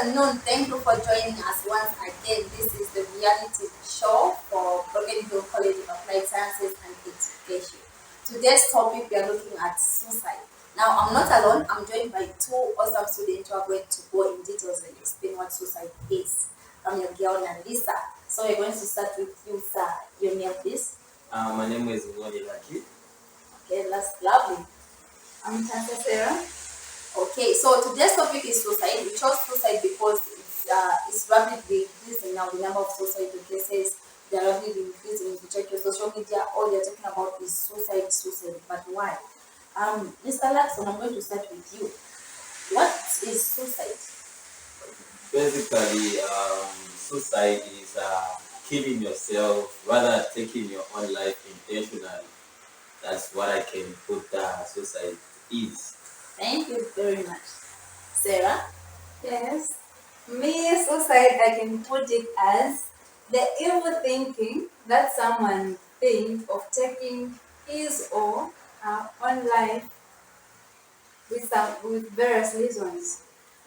afternoon. Thank you for joining us once again. This is the reality show for Broken Hill College of Applied Sciences and Education. Today's topic we are looking at suicide. Now, I'm not alone. I'm joined by two awesome students who are going to go in details and explain what suicide is. I'm your girl, Nandisa. So we're going to start with you, sir. Your name, please. My name is Mwani Laki. Okay, that's lovely. I'm Tanta Sarah. Okay, so today's topic is suicide. We chose suicide because it's rapidly increasing now. The number of suicide cases, they are rapidly increasing. If you check your social media, all they're talking about is suicide. But why? Mr. Laxon, I'm going to start with you. What is suicide? Basically, suicide is killing yourself, rather taking your own life intentionally. That's what I can put suicide is. Thank you very much. Sarah? Yes. Me, suicide, I can put it as the evil thinking that someone thinks of taking his or her own life with various reasons.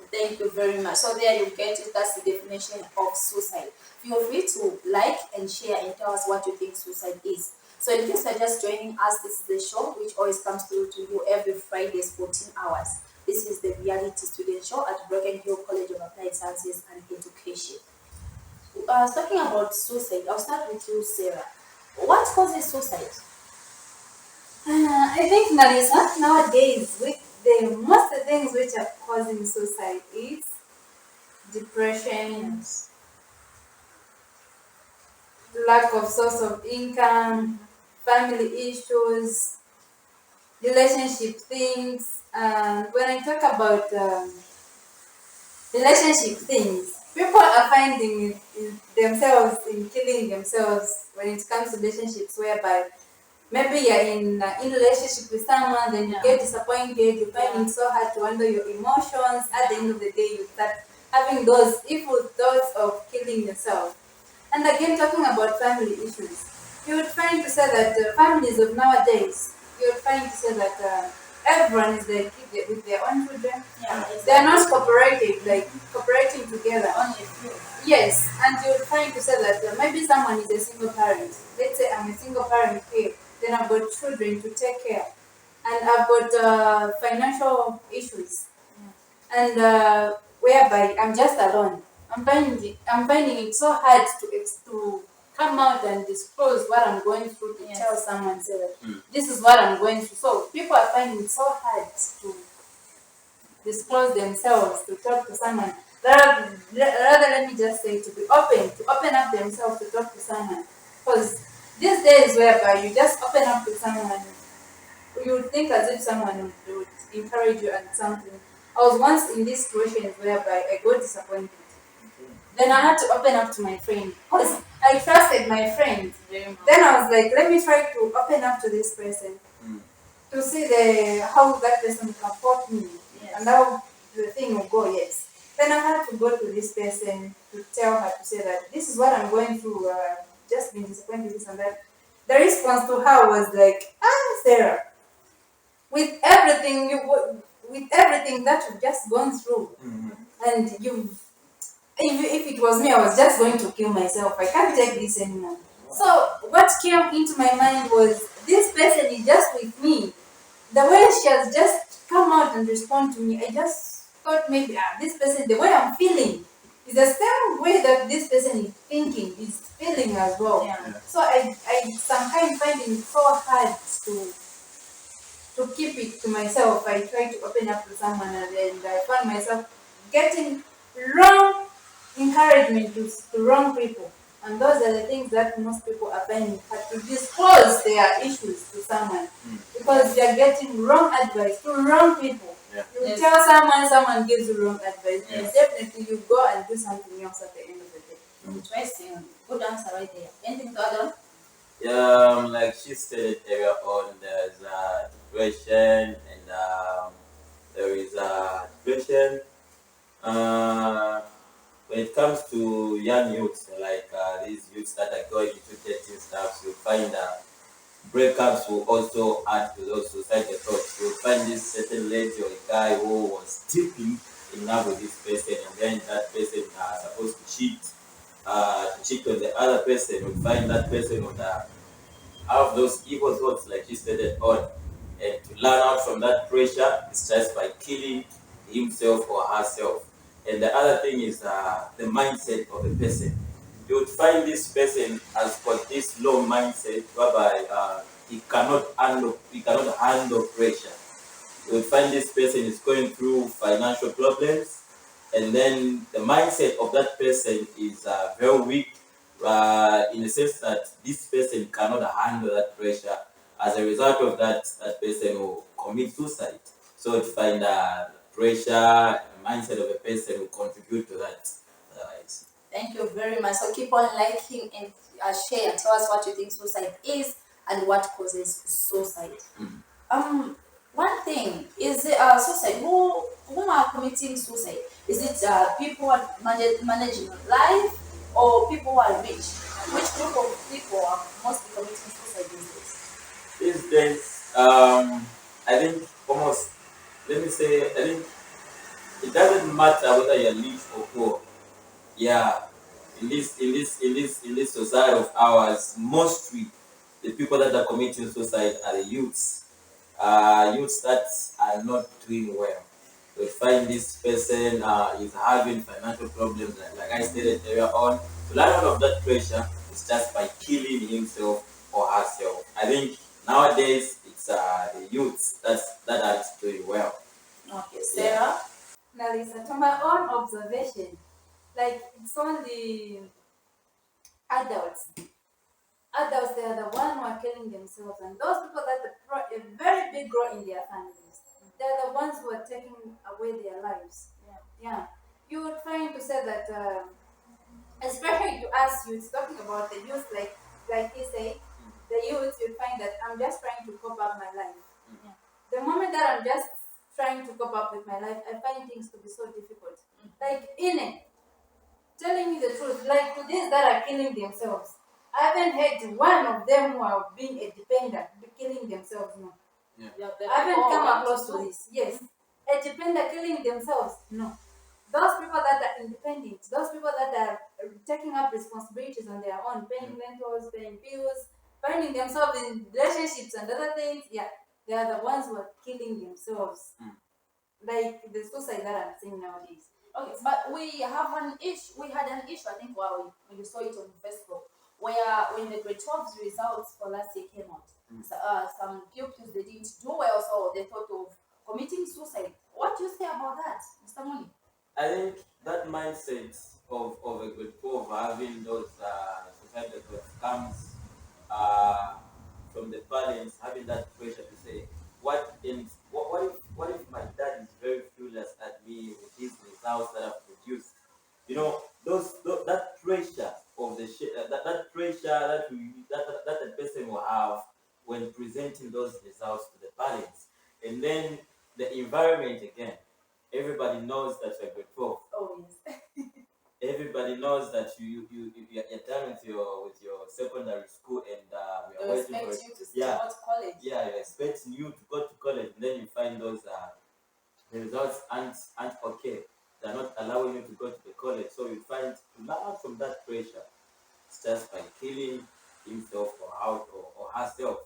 Thank you very much. So there you get it. That's the definition of suicide. Feel free to like and share and tell us what you think suicide is. So in case you're just joining us, this is the show which always comes through to you every Fridays, 14 hours. This is the reality student show at Broken Hill College of Applied Sciences and Education. Talking about suicide, I'll start with you, Sarah. What causes suicide? I think Narisa, nowadays, with the most things which are causing suicide is depression, lack of source of income, family issues, relationship things. And when I talk about relationship things, people are finding themselves in killing themselves when it comes to relationships whereby maybe you're in relationship with someone, then you get disappointed, you find it so hard to handle your emotions. At the end of the day, you start having those evil thoughts of killing yourself. And again, talking about family issues, you would find to say that families of nowadays, you would find to say that everyone is like with their own children. Yeah, They are not cooperating together. Only a few. Yes, and you would find to say that maybe someone is a single parent. Let's say I'm a single parent here, then I've got children to take care, and I've got financial issues, and whereby I'm just alone. I'm finding it so hard to come out and disclose what I'm going through to tell someone, say that this is what I'm going through. So people are finding it so hard to disclose themselves, to talk to someone. Rather, let me just say, to open up themselves to talk to someone. Because these days whereby you just open up to someone, you would think as if someone would encourage you and something. I was once in this situation whereby I got disappointed. Then I had to open up to my friend because I trusted my friend. Then I was like, let me try to open up to this person to see how that person will support me and how the thing will go. Yes. Then I had to go to this person to tell her to say that this is what I'm going through. Just been disappointed this and that. The response to her was like, Sarah, with everything that you've just gone through, and if it was me, I was just going to kill myself. I can't take this anymore. So what came into my mind was this person is just with me. The way she has just come out and respond to me, I just thought maybe this person, the way I'm feeling is the same way that this person is thinking, is feeling as well. Yeah. So I sometimes find it so hard to keep it to myself. I try to open up to someone and then I found myself getting wrong encouragement to wrong people. And those are the things that most people are finding hard to disclose their issues to someone because they are getting wrong advice to wrong people. Yeah. You tell someone gives you wrong advice, and definitely you go and do something else at the end of the day. Interesting. Good answer right there. Anything to add on? Yeah, like she stated earlier on, there's depression and there is depression. When it comes to young youths, like these youths that are going into dating stuff, you find breakups will also add to those suicidal thoughts. You'll find this certain lady or a guy who was deeply in love with this person, and behind that person are supposed to cheat on the other person, would find that person would have those evil thoughts like you stated on. And to learn out from that pressure is just by killing himself or herself. And the other thing is the mindset of the person. You would find this person has got this low mindset whereby he cannot handle pressure. You will find this person is going through financial problems, and then the mindset of that person is very weak, in the sense that this person cannot handle that pressure. As a result of that, that person will commit suicide. So to find pressure, the mindset of a person will contribute to that. Otherwise, Thank you very much. So keep on liking and share. Tell us what you think suicide is and what causes suicide. Um, One thing is suicide. Who are committing suicide? Is it people who are managing life or people who are rich? Which group of people are mostly committing suicide these days? these days, I think almost, let me say, I think it doesn't matter whether you're rich or poor. Yeah, in this society of ours, mostly the people that are committing suicide are the youths. Youths that are not doing well. We find this person is having financial problems, like I stated earlier on. To learn out of that pressure is just by killing himself or herself. I think nowadays it's the youths that are doing well. Okay, Sarah. Now, listen, to my own observation, like it's only adults. Adults, they are the ones who are killing themselves, and those people that a very big role in their families. They're the ones who are taking away their lives. Yeah. You would find to say that, especially to us youths, talking about the youth, like he said, the youth, you'd find that I'm just trying to cope up my life. Yeah. The moment that I'm just trying to cope up with my life, I find things to be so difficult. Like in it, telling you the truth, like to these that are killing themselves, I haven't heard one of them who are being a dependent be killing themselves. No, Yeah, I haven't come across to to this. Yes, a dependent killing themselves. No, those people that are independent, those people that are taking up responsibilities on their own, paying rentals, paying bills, finding themselves in relationships and other things. Yeah, they are the ones who are killing themselves. Like the suicide that I'm seeing nowadays. Okay, but we have an issue. We had an issue, I think, while when you saw it on Facebook, where when the grade 12's results for last year came out, some pupils they didn't do well, so they thought of committing suicide. What do you say about that, Mr. Moni? I think that mindset of a good of having those society that comes uh, from the parents having that pressure to say what if my dad is very furious at me with these results that I've produced. That pressure of that pressure that the person will have when presenting those results to the parents, and then the environment again. Everybody knows that you're grade 12. Oh yes. Everybody knows that you're done with your secondary school, and we are They waiting expect for it. you to Yeah, go to college. yeah, you're expecting you to go to college, and then you find those the results aren't okay. They're not allowing you to go to the college, so you find to learn from that pressure. It's just by killing himself or herself.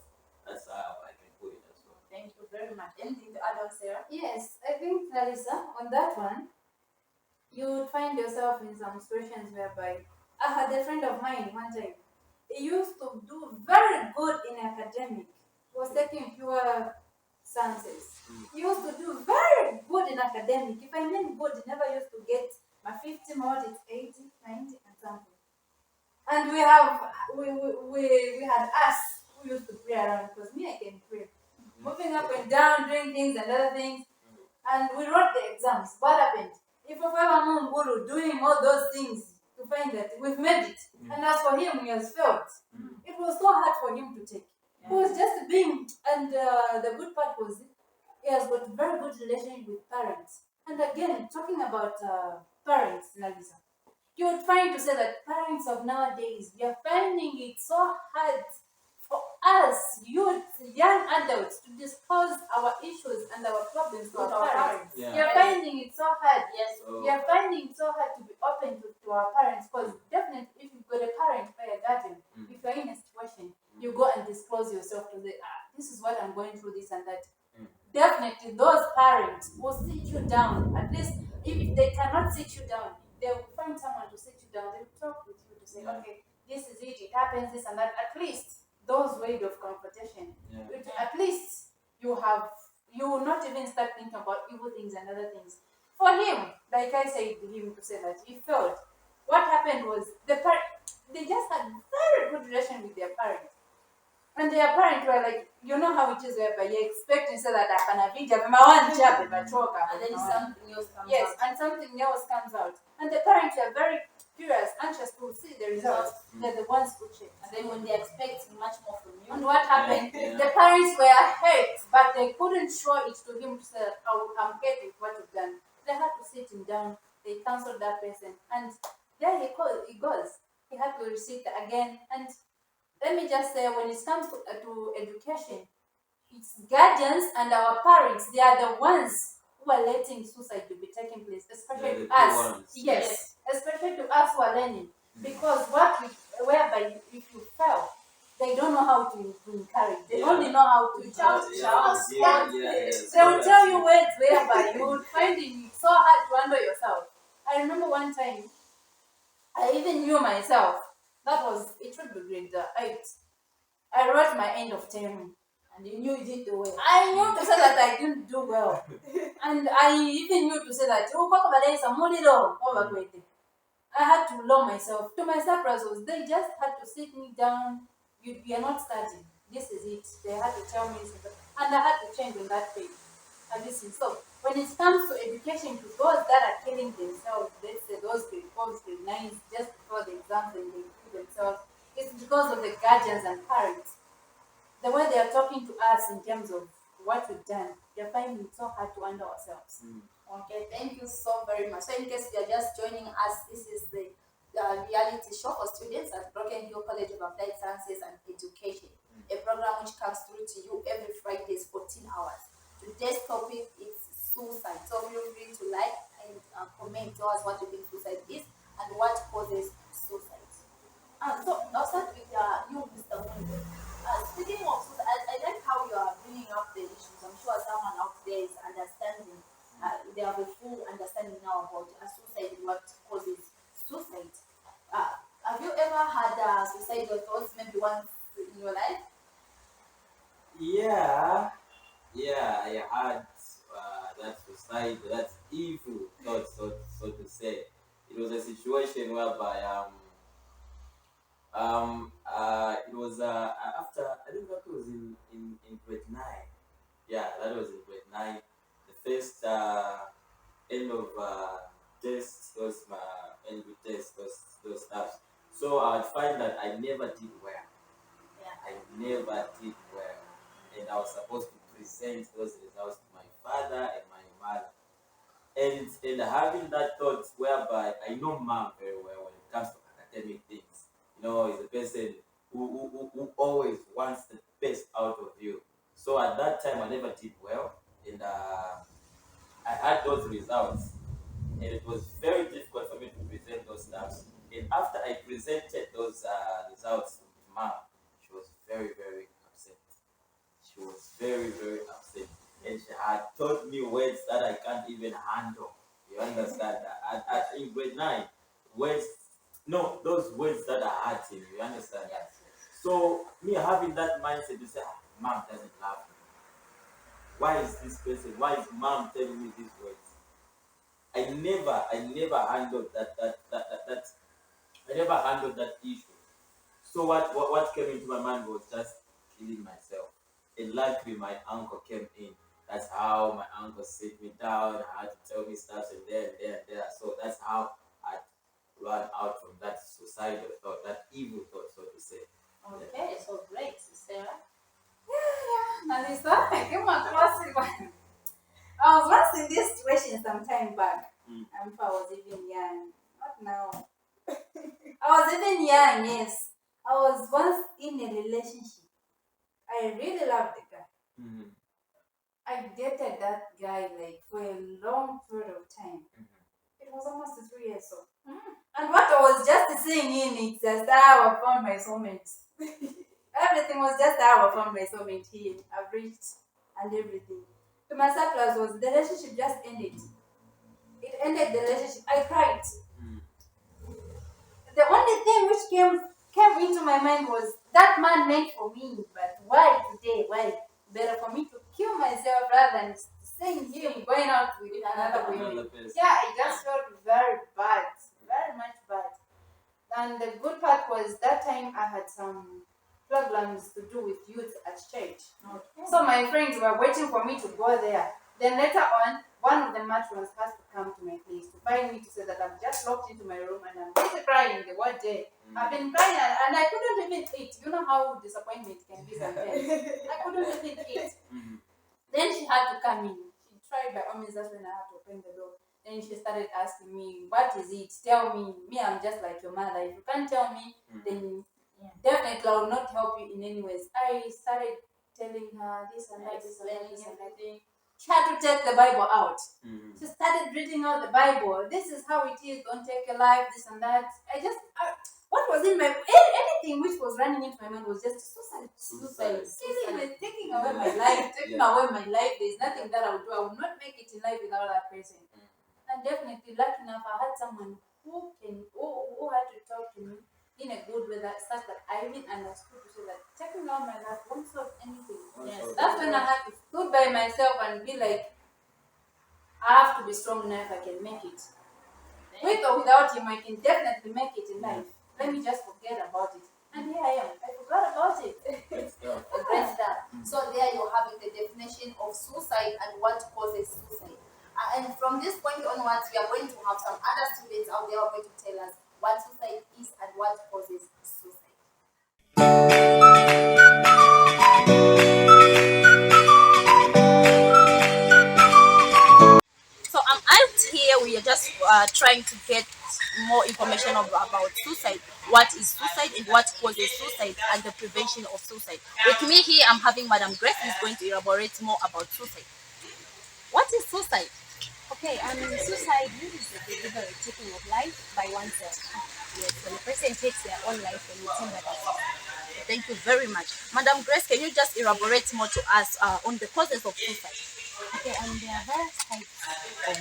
That's how I can put it as well. Thank you very much. Anything to add on, Sarah? Yes, I think, Larissa, on that one, you would find yourself in some situations whereby I had a friend of mine one time. He used to do very good in academic. He was taking pure sciences. He used to do very good in academic. If I mean good, he never used to get my 50 more, it's 80, 90, and something. And we had us who used to pray around because me I can pray. Moving up and down, doing things and other things. And we wrote the exams. What happened? If of ever Munguru doing all those things to find that we've made it. And as for him, he has failed. It was so hard for him to take. He was just being, and the good part was he has got very good relationship with parents. And again, talking about parents, Nalisa, you would find to say that parents of nowadays, we are finding it so hard for us, youth, young adults, to disclose our issues and our problems to With our our parents. parents. Yeah. We are finding it so hard. Yes. So, We are finding it so hard to be open to our parents because definitely if you've got a parent or a guardian, if you're in a situation, you go and disclose yourself to the this is what I'm going through, this and that. Mm. Definitely those parents will sit you down. At least if they cannot sit you down, they will find someone to sit you down. They will talk with you to say, Yeah. okay, this is it, it happens, this and that. At least those ways of confrontation. Yeah. At least you will not even start thinking about evil things and other things. For him, like I said to him to say that he failed. What happened was they just had very good relation with their parents. And their parents were like, you know how it is whereby you expect to say that I can have one job if I talk. And then something else comes Yes, out. and something else comes out. And the parents are very curious, anxious to see the results. They're the ones who check. And then when they're expecting much more from you, And what happened? Yeah. The parents were hurt, but they couldn't show it to him to say, I'm hurt with what you've done. They had to sit him down, they counseled that person, and there he goes. He had to resit again. And let me just say, when it comes to education, it's guardians and our parents, they are the ones who are letting suicide to be taking place, especially They're the to key us. ones. Yes, especially to us who are learning. Because whereby if you fail, they don't know how to encourage. They Yeah. only know how to shout. They will tell you words whereby you will find it so hard to handle yourself. I remember one time, I even knew myself. It should be grade 8. I wrote my end of term. and you knew you did the way. I knew to say that I didn't do well. And I even knew to say that, I had to lower myself. To my surprise was they just had to sit me down. You are not studying. This is it. They had to tell me this, and I had to change on that page. And this is so. When it comes to education, to those that are killing themselves, let's say those grade 4s, grade 9s, just before the exams and they kill themselves, it's because of the guardians and parents. The way they are talking to us in terms of what we've done, they're finding it so hard to handle ourselves. Okay, thank you so very much. So in case you are just joining us, this is the reality show for students at Broken Hill College of Applied Sciences and Education, a program which comes through to you every Fridays, 14 hours. Today's topic is suicide. So feel free to like and comment, tell us what you think suicide is and what causes suicide. So I'll start with you, Mr. Mundo. Speaking of suicide, I like how you are bringing up the issues. I'm sure someone out there is understanding. They have a full understanding now about suicide and what causes suicide. Have you ever had suicidal thoughts maybe once in your life? Yeah, I had that suicide, that evil thought, so to say. It was a situation whereby it was after, I think that was in grade 9. Yeah, that was in grade 9. The first end of test, those my end of test, those stuff. So I would find that I never did well. Yeah. I never did well, and I was supposed to present those results to my father and my mother. And having that thought whereby I know mom very well when it comes to academic things. Is a person who always wants the best out of you. So at that time I never did well, and I had those results, and it was very difficult for me to present those stuffs. And after I presented those results to mom, she was very, very upset. She was very, very upset. And she had taught me words that I can't even handle. You understand that? In grade 9, words, no, those words that are hurting, you understand that? So, me having that mindset to say, mom doesn't love me. Why is this person, why is mom telling me these words? I never handled that I never handled that issue. So what came into my mind was just killing myself. And luckily my uncle came in. That's how my uncle sit me down, had to tell me stuff and there and there and there. So that's how I ran out from that suicidal thought, that evil thought, so to say. Okay, so great, Sarah. Melissa, I came across it. I was once in this situation some time back. I was even young. Not now. I was even young, yes. I was once in a relationship. I really love the guy. Mm-hmm. I dated that guy like for a long period of time. It was almost 3 years so. And what I was just seeing in it, just how I found my soulmate. Everything was just how I found my soulmate here. I've reached and everything. To my surprise was the relationship just ended. It ended the relationship. I cried. Mm-hmm. The only thing which came into my mind was that man meant for me, but why today? Why? Better for me to kill myself rather than seeing him going out with another woman. Yeah, I just felt very bad, very much bad. And the good part was that time I had some programs to do with youth at church. Okay. So my friends were waiting for me to go there. Then later on, one of the matrons has to come to my place to find me to say that I'm just locked into my room and I'm busy crying the whole day. I've been crying and I couldn't even eat. You know how disappointment can be sometimes. I couldn't even eat. Then she had to come in. She tried by all means, that's when I had to open the door. Then she started asking me, what is it? Tell me. Me, I'm just like your mother. If you can't tell me, then definitely I will not help you in any ways. I started telling her this and that, this and that, this and that. She had to take the Bible out. She started reading out the Bible. This is how it is. Don't take your life, this and that. What was in my anything which was running into my mind was just suicide, killing me, taking away my life, taking away my life. There's nothing that I would do. I would not make it in life without that person. And definitely, lucky enough, I had someone who had to talk to me in a good way that such that I even understood to say that taking out my life won't solve anything. Yes, that's when I had to stood by myself and be like, I have to be strong enough. I can make it. With or without him, I can definitely make it in life. Let me just forget about it. And here I am. I forgot about it. Great stuff. So there you have it, the definition of suicide and what causes suicide. And from this point onwards, we are going to have some other students out there who are going to tell us what suicide is and what causes suicide. So I'm out here. We are just trying to get more information about suicide. What is suicide and what causes suicide and the prevention of suicide. With me here, I'm having Madam Grace who is going to elaborate more about suicide. What is suicide? Okay, suicide is the deliberate taking of life by oneself. Yes, when a person takes their own life, then it's in that suicide. Thank you very much. Madam Grace, can you just elaborate more to us on the causes of suicide? Okay, there are various types of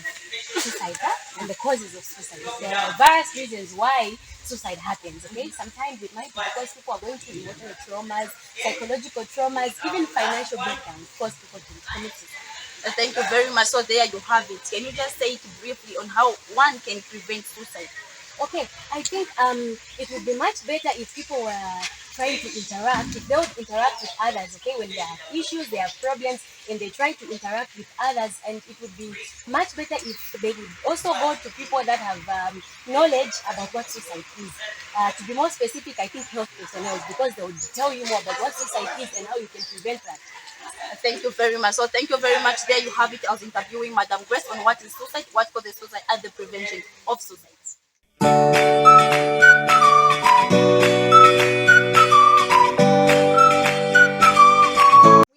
suicide and the causes of suicide. There are various reasons why suicide happens. Okay, sometimes it might be because people are going through emotional traumas, psychological traumas, even financial breakdowns cause people to commit suicide. Thank you very much. So there you have it. Can you just say it briefly on how one can prevent suicide? Okay, I think it would be much better if people were trying to interact, if they would interact with others, okay, when they have issues, they have problems, and they try to interact with others, and it would be much better if they would also go to people that have knowledge about what suicide is. To be more specific, I think health personnel, because they would tell you more about what suicide is and how you can prevent that. Thank you very much. So thank you very much. There you have it. I was interviewing Madam Grace on what is suicide, what causes suicide, and the prevention of suicide. We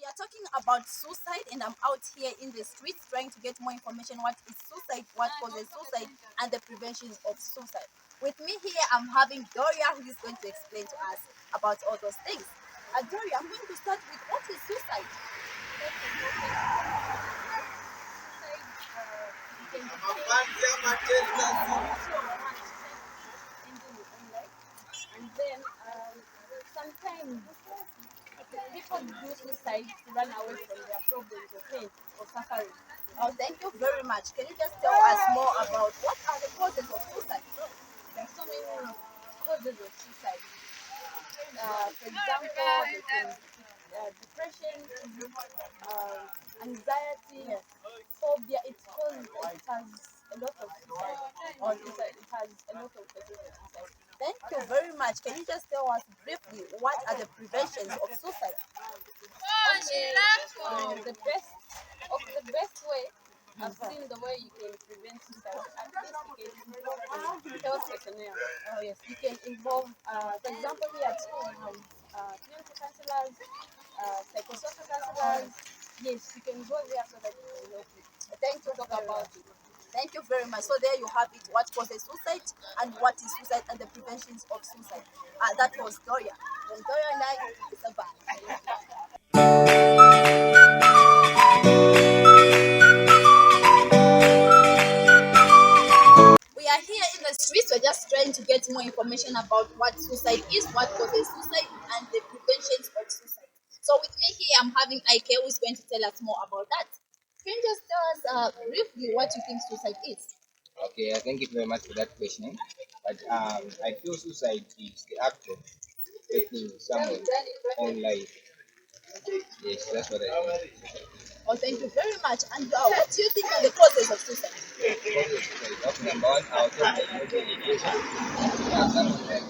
are talking about suicide, and I'm out here in the streets trying to get more information. What is suicide? What causes suicide, and the prevention of suicide. With me here, I'm having Doria, who is going to explain to us about all those things. Doria, I'm going to start with what is suicide. And then sometimes people do suicide to run away from their problems or pain or suffering. Oh, thank you very much. Can you just tell us more about what are the causes of suicide? There are so many causes of suicide. For example, they can depression, anxiety, phobia. It has a lot of suicide, or it has a lot of causes of suicide. Thank you very much. Can you just tell us briefly what are the preventions of suicide? Okay, the best way I've seen the way you can prevent suicide. At least you can involve health personnel. Oh yes, you can involve. For example, here at school we have clinical counselors, psychosocial counselors. Yes, you can go there so that it can help you Thank you talk very about much. it. Thank you very much. So there you have it. What causes suicide and what is suicide and the preventions of suicide. That was Doria. From Doria and I, it's a bye. We are here in the streets. We're just trying to get more information about what suicide is, what causes suicide, and the preventions of suicide. So with me here, I'm having Ike, who is going to tell us more about that. Can you just tell us briefly what you think suicide is? Okay, thank you very much for that question. But I feel suicide is the act of taking someone's own life. Yes, that's what I think. Oh, thank you very much. And what do you think are the causes of suicide? Because of suicide. Okay, number one, I'll talk like maybe depression. Yeah, someone like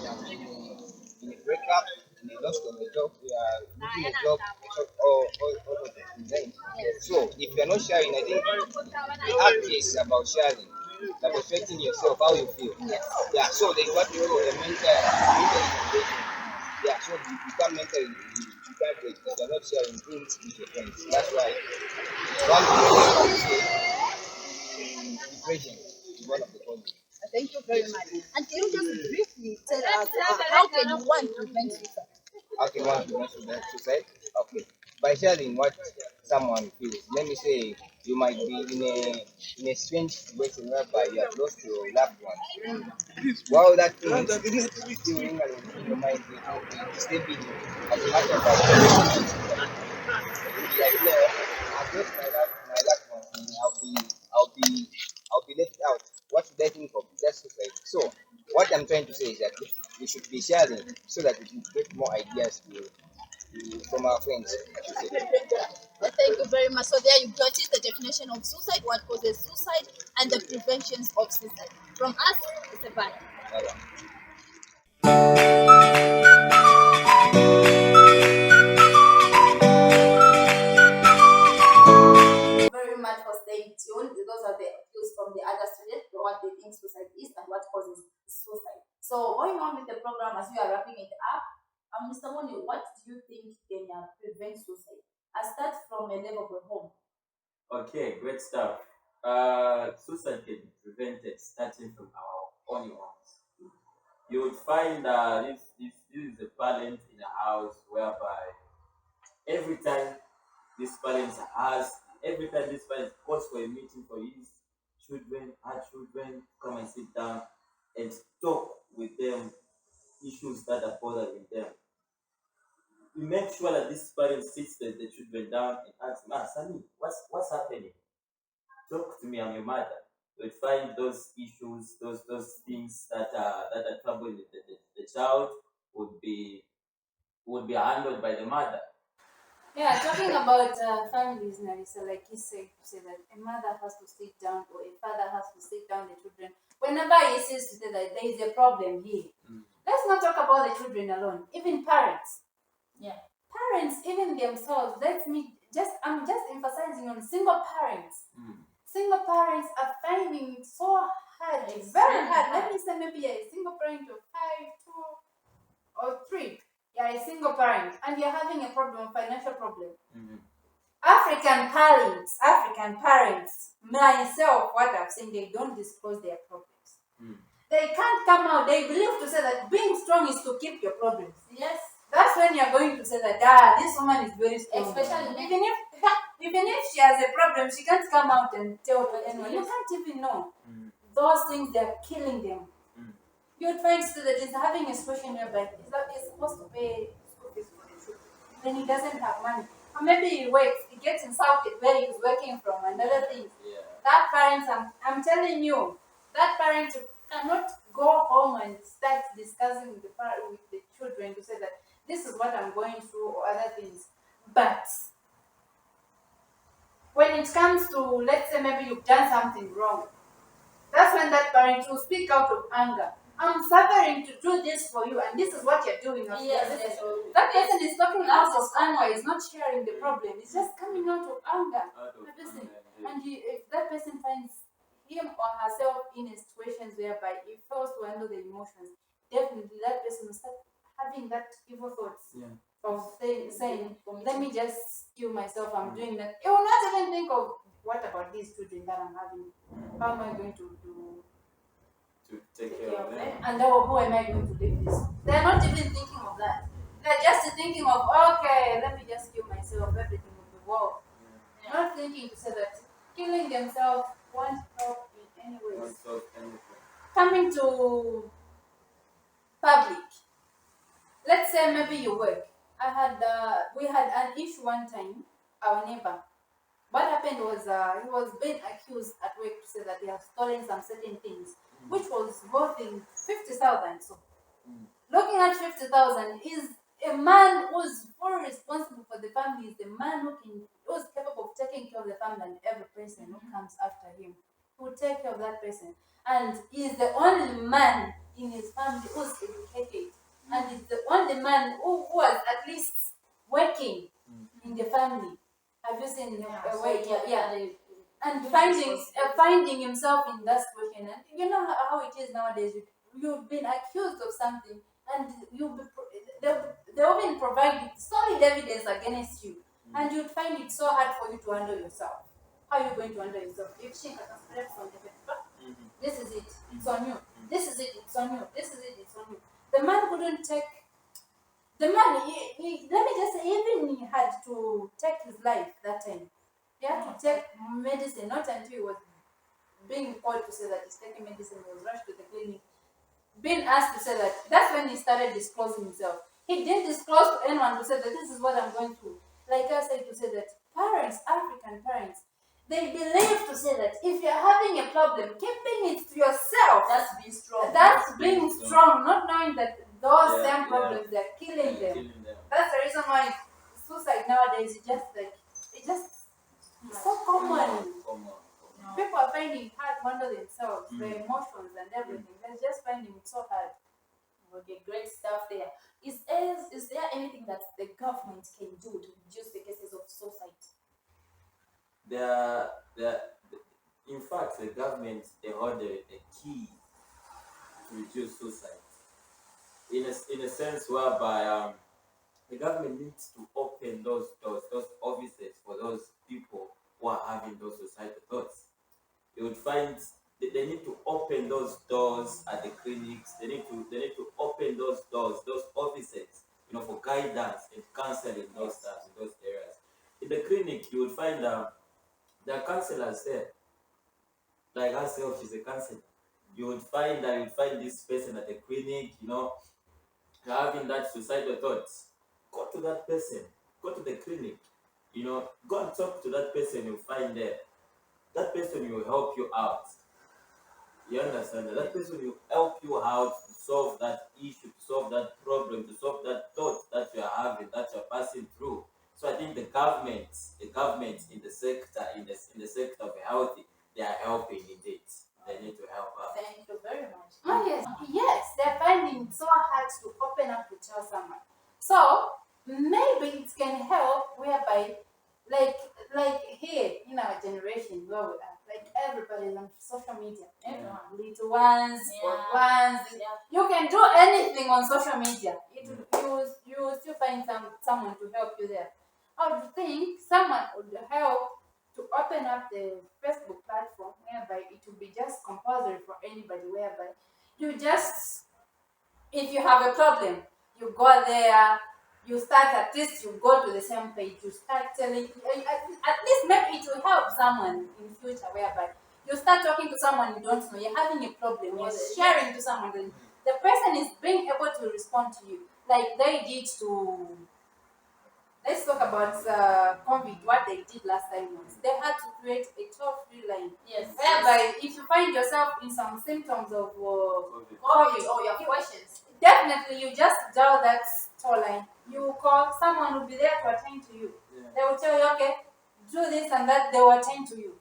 in a breakup, in a loss of a job, we are losing a job, so, or resign. So if you're not sharing, I think the act is about sharing. It's about affecting yourself, how you feel. Yeah, so there's what we call a mental integration. Yeah, so you become mentally integrate because you're not sharing things with your friends. That's why one thing I would say depression is one of the causes. Thank you very much. And can you just briefly tell us how can you one prevent suicide? How can one prevent suicide? Okay. By sharing what someone feels. Let me say you might be in a strange situation whereby you have lost your loved one. While that thing is still lingering in your mind, it will be disturbing you. As a matter of fact, you'll be like, no, I've lost my loved one, and I'll be left out. What should I think of? That's suicide. So what I'm trying to say is that we should be sharing so that we can get more ideas from our friends. I should say. Thank you very much. So there you got it, the definition of suicide, what causes suicide, and the preventions of suicide. From us, it's a bye. Bye-bye. Very much for staying tuned. Those are the views from the other students, what they think suicide is and what causes suicide. So going on with the program as we are wrapping it up, Mr. Moni, what do you think can prevent suicide? I start from a level of home. Okay, great stuff. Suicide can be prevented starting from our own homes. You would find this is a parent in a house whereby every time this parent has every time this parent calls for a meeting for his children, her children, come and sit down and talk with them issues that are bothering them. We make sure that this parent sits the children down and asks, Sonny, what's happening? Talk to me, I'm your mother. We'd find those issues, those things that are troubling the child would be handled by the mother. Yeah, talking about families, Narisa, like you say that a mother has to sit down or a father has to sit down the children. Whenever he sees to say that there is a problem here, let's not talk about the children alone. Even parents, Yeah. parents, even themselves. I'm just emphasizing on single parents. Mm. Single parents are finding it so hard, It's very really hard. hard. Let me say maybe a single parent of 5, 2, or 3. You're a single parent and you're having a problem, financial problem. Mhm. African parents, myself, what I've seen, they don't disclose their problems. Mm. They can't come out. They believe to say that being strong is to keep your problems. Yes. That's when you're going to say that this woman is very strong. Especially even if she has a problem, she can't come out and tell to anyone. You can't even know. Mm. Those things, they're killing them. Mm. You'd find student is having a situation whereby he's supposed to pay school fees for the children. Then he doesn't have money. Or maybe he works, he gets insulted where he's working from and other things. Yeah. That parent, I'm telling you, that parent cannot go home and start discussing with the children to say that this is what I'm going through or other things. But when it comes to, let's say maybe you've done something wrong, that's when that parent will speak out of anger. I'm suffering to do this for you, and this is what you're doing. Yes. That person is talking out of anger, is not sharing the problem, it's just coming out of anger. Out of Listen, anger, and if that person finds him or herself in a situations whereby he fails to handle the emotions, definitely that person will start having that evil thoughts Yeah. of saying, Committing. let me just kill myself, I'm doing that. You will not even think of what about these children that I'm having? How am I going to do? To take care of them. And who am I going to live this? They're not even thinking of that. They're just thinking of, okay, let me just kill myself, everything will be well. Yeah. Not thinking to say that killing themselves won't help in any Don't ways. solve anything. Coming to public, let's say maybe you work. We had an issue one time, our neighbor. What happened was he was being accused at work to say that he has stolen some certain things, which was worth in 50,000. So looking at 50,000 is a man who's fully responsible for the family, is the man who's capable of taking care of the family and every person who comes after him. He will take care of that person. And he's the only man in his family who's educated. And he's the only man who was at least working in the family. Have you seen a way? And finding himself in that situation, and you know how it is nowadays. You've been accused of something, and they'll even provide solid evidence against you, and you'd find it so hard for you to handle yourself. How are you going to handle yourself? If she can spread from the this is it, it's on you. This is it, it's on you. This is it, it's on you. The man couldn't take. The man, let me just say, even he had to take his life that time. He had to take medicine, not until he was being called to say that he's taking medicine, he was rushed to the clinic, being asked to say that. That's when he started disclosing himself. He didn't disclose to anyone to say that this is what I'm going through. Like I said, to say that parents, African parents, they believe to say that if you're having a problem, keeping it to yourself. That's being strong. That's being strong, not knowing that those Yeah, same problems they're killing them. Killing them. That's the reason why suicide nowadays is just like it's so common. People are finding it hard to handle themselves, their emotions and everything. They're just finding it so hard. Okay, great stuff there. Is there anything that the government can do to reduce the cases of suicide? In fact, the government, they hold a key to reduce suicide. In a sense whereby the government needs to open those offices for those people who are having those suicidal thoughts. You would find they need to open those doors at the clinics. They need to open those doors, those offices, for guidance and counseling those stuff in those areas. In the clinic, you would find there are counselors there. Like herself, she's a counselor. You would find this person at the clinic, having that suicidal thoughts. Go to that person. Go to the clinic. Go and talk to that person. You'll find there. That person will help you out. You understand that? That person will help you out to solve that issue, to solve that problem, to solve that thought that you are having, that you're passing through. So I think the government in the sector, in the sector of health, they are helping indeed. They need to help out. Thank you very much. Oh yes, they're finding it so hard to open up to tell someone. So maybe it can help whereby, like here in our generation where we are, like everybody is on social media. Everyone, little ones, old ones. You can do anything on social media. You will still find someone to help you there. I would think someone would help to open up the Facebook platform whereby it will be just compulsory for anybody, whereby you just, if you have a problem, you go there, you start, at least you go to the same page, you start telling, at least maybe it will help someone in future, whereby you start talking to someone you don't know, you're having a problem, you're sharing to someone, the person is being able to respond to you, like they did to. Let's talk about COVID. What they did last time was they had to create a toll-free line. Yes. Whereby, if you find yourself in some symptoms of COVID or your questions. definitely you just dial that toll line. You call, someone will be there to attend to you. Yeah. They will tell you, okay, do this and that. They will attend to you.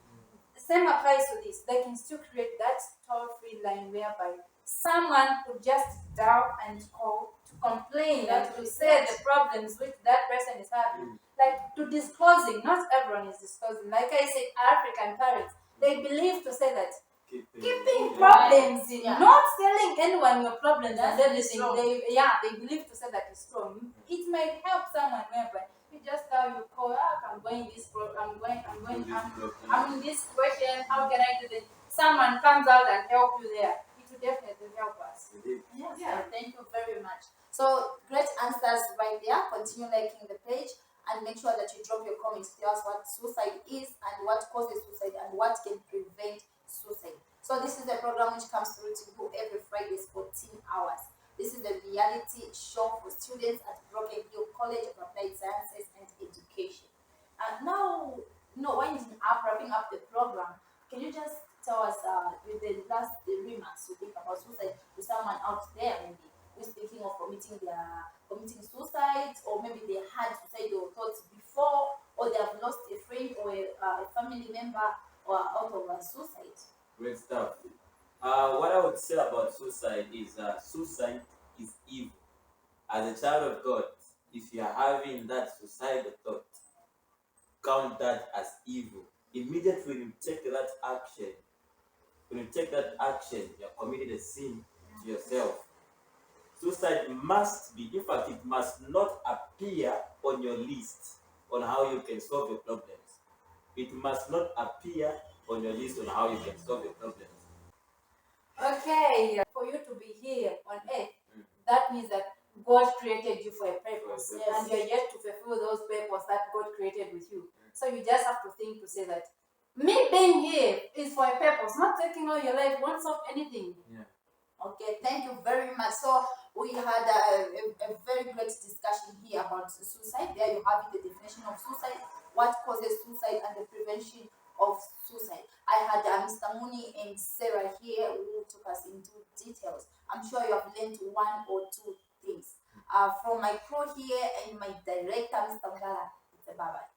The same applies to this. They can still create that toll-free line whereby someone could just dial and call to complain and to say the problems which that person is having. Like to disclosing, not everyone is disclosing. Like I said, African parents, they believe to say that keeping problems in, not telling telling anyone your problems and That's everything, strong. they believe to say that it's strong. It might help someone whereby you just tell you call, I'm going this I'm in this situation, how can I do this? Someone comes out and help you there. It will definitely help us. Yes, Yeah. thank you very much. So great answers right there. Continue liking the page and make sure that you drop your comments. Tell us what suicide is and what causes suicide and what can prevent suicide. So this is a program which comes through to you every Friday, 14 hours. This is a reality show for students at Broken Hill College of Applied Sciences and Education. And now, wrapping up the program, can you just tell us with the last remarks you think about suicide to someone out there maybe who's thinking of committing suicide, or maybe they had suicidal thoughts before, or they have lost a friend or a family member or out of suicide? Great stuff. What I would say about suicide is evil. As a child of God, if you are having that suicidal thought, count that as evil. Immediately when you take that action, you are committed a sin to yourself. Suicide must be, in fact, it must not appear on your list on how you can solve your problems. It must not appear on your list on how you can solve your problems. Okay, for you to be here on earth, that means that God created you for a purpose, For a purpose. and you're yet to fulfill those purposes that God created with you. So you just have to think to say that me being here is for a purpose, not taking all your life won't solve anything. Yeah. Okay, thank you very much. So we had a very great discussion here about suicide. There you have it, the definition of suicide, what causes suicide, and the prevention of suicide. I had Mr. Mooney and Sarah here who took us into details. I'm sure you have learned one or two things. From my crew here and my director, Mr. Mgala, it's a bye-bye.